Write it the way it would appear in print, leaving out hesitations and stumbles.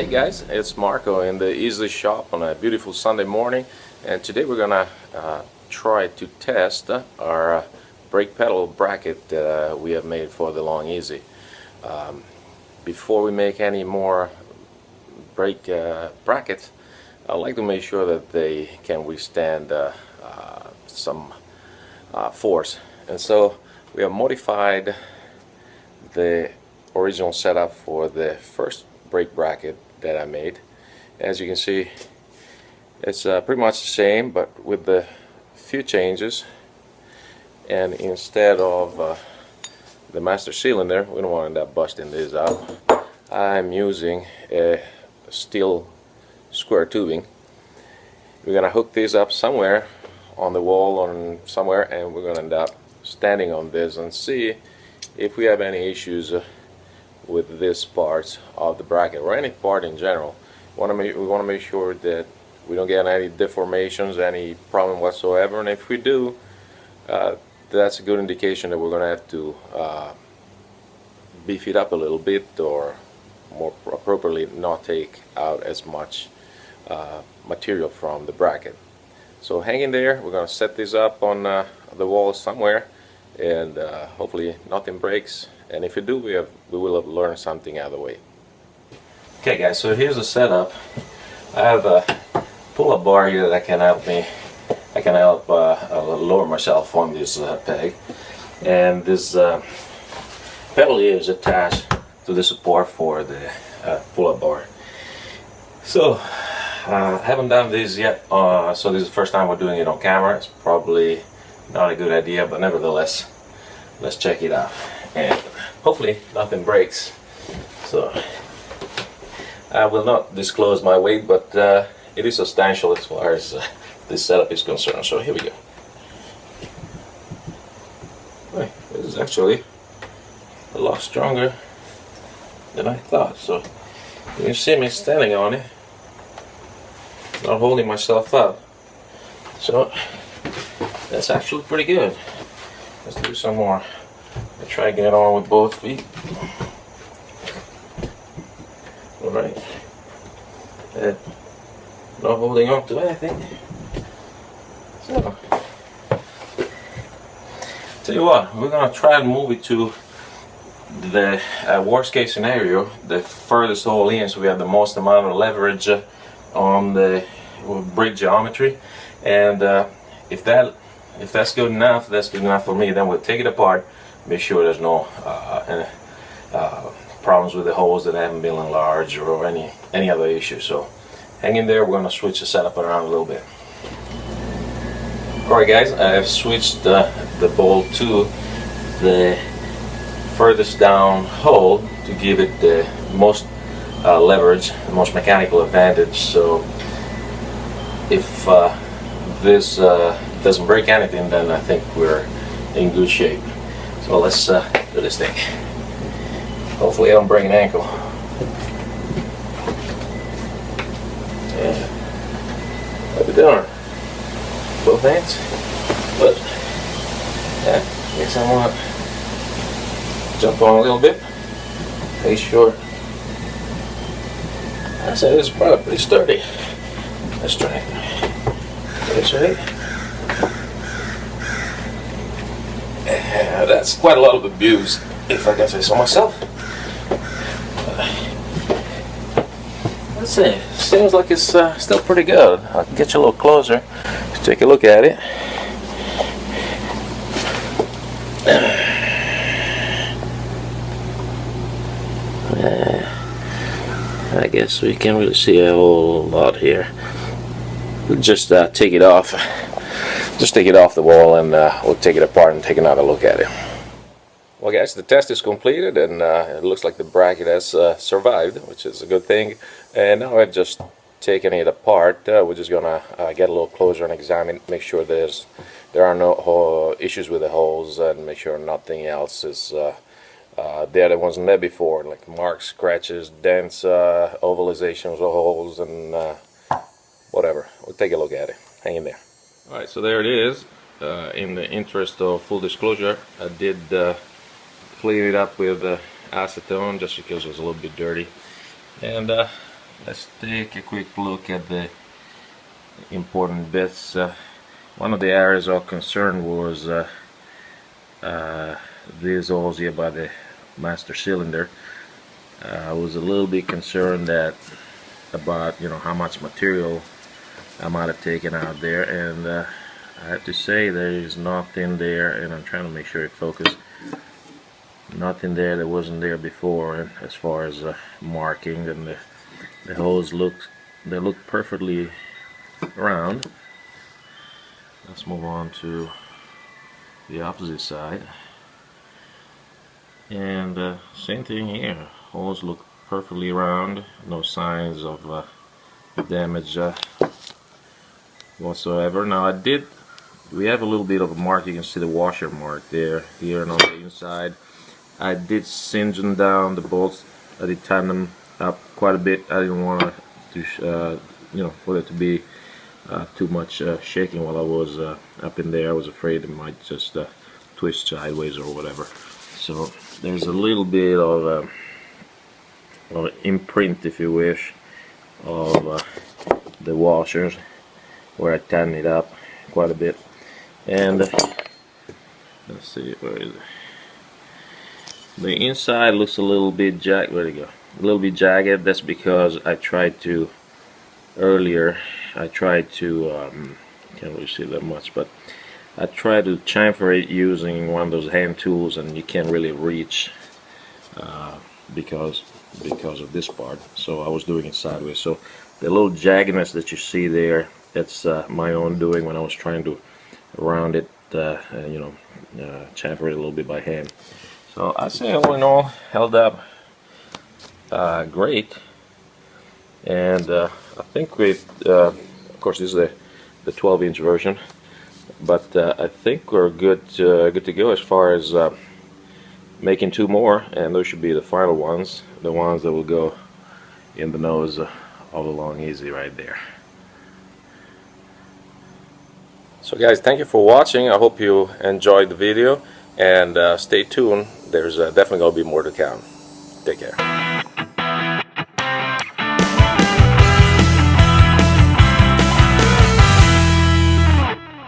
Hey guys, it's Marco in the Easy Shop on a beautiful Sunday morning, and today we're gonna try to test our brake pedal bracket that we have made for the Long Easy. Before we make any more brake brackets, I'd like to make sure that they can withstand some force, and so we have modified the original setup for the first brake bracket that I made. As you can see, it's pretty much the same, but with the few changes. And instead of the master cylinder, we don't want to end up busting this out, I'm using a steel square tubing. We're gonna hook this up somewhere on the wall or somewhere, and we're gonna end up standing on this and see if we have any issues with this part of the bracket or any part in general. We want to make sure that we don't get any deformations, any problem whatsoever, and if we do, that's a good indication that we're going to have to beef it up a little bit, or more appropriately not take out as much material from the bracket. So hang in there, we're going to set this up on the wall somewhere, and hopefully nothing breaks, and if we do, we will have learned something out of the way. Okay guys, so here's the setup. I have a pull-up bar here that can help lower myself on this peg, and this pedal here is attached to the support for the pull-up bar. So I haven't done this yet, so this is the first time we're doing it on camera. It's probably not a good idea, but nevertheless, let's check it out, and hopefully nothing breaks. So I will not disclose my weight, but it is substantial as far as this setup is concerned. So here we go. This is actually a lot stronger than I thought. So you see me standing on it, not holding myself up. So that's actually pretty good. Let's do some more. I try to get on with both feet. Alright. Not holding on to anything. So, tell you what, we're gonna try and move it to the worst case scenario, the furthest hole in, so we have the most amount of leverage on the brake geometry. And if that's good enough, that's good enough for me. Then we'll take it apart, make sure there's no problems with the holes that haven't been enlarged or any other issues. So hang in there, we're going to switch the setup around a little bit. Alright guys, I have switched the bolt to the furthest down hole to give it the most leverage, the most mechanical advantage. So if this doesn't break anything, then I think we're in good shape. So let's do this thing. Hopefully I don't break an ankle. Yeah. How we doing? Both hands? But yeah, I guess I want to jump on a little bit. Make sure. I said this is probably pretty sturdy. Let's try it. That's right. Yeah, that's quite a lot of abuse, if I can say so myself. Let's see. Seems like it's still pretty good. I'll get you a little closer. Let's take a look at it. I guess we can't really see a whole lot here. We'll just take it off. Just take it off the wall, and we'll take it apart and take another look at it. Well guys, the test is completed, and it looks like the bracket has survived, which is a good thing. And now I've just taken it apart. We're just gonna get a little closer and examine, make sure there are no issues with the holes, and make sure nothing else is there that wasn't there before, like marks, scratches, dents, ovalizations of holes, and whatever. We'll take a look at it. Hang in there. Alright, so there it is. In the interest of full disclosure, I did clean it up with acetone just because it was a little bit dirty. And let's take a quick look at the important bits. One of the areas of concern was these holes here by the master cylinder. I was a little bit concerned about how much material I might have taken out there, and I have to say there is nothing there, and I'm trying to make sure it focuses. Nothing there that wasn't there before, and as far as marking, and the holes look perfectly round. Let's move on to the opposite side, and same thing here. Holes look perfectly round, no signs of damage whatsoever. Now we have a little bit of a mark. You can see the washer mark there, here, and on the inside. I did singe them down, the bolts. I did tighten them up quite a bit. I didn't want to for it to be too much shaking while I was up in there. I was afraid it might just twist sideways or whatever. So there's a little bit of imprint, if you wish, of the washers where I tightened it up quite a bit. And let's see, where is it? The inside looks a little bit jagged. Where'd it go? A little bit jagged. That's because I tried to earlier. Can't really see that much, but I tried to chamfer it using one of those hand tools, and you can't really reach because of this part. So I was doing it sideways. So the little jaggedness that you see there, that's my own doing when I was trying to round it, chamfer it a little bit by hand. So I say all in all, held up great, and I think of course this is the 12-inch version, but I think we're good to go as far as making two more, and those should be the final ones, the ones that will go in the nose of the Long Easy right there. So guys, thank you for watching. I hope you enjoyed the video, and stay tuned. There's definitely going to be more to come. Take care.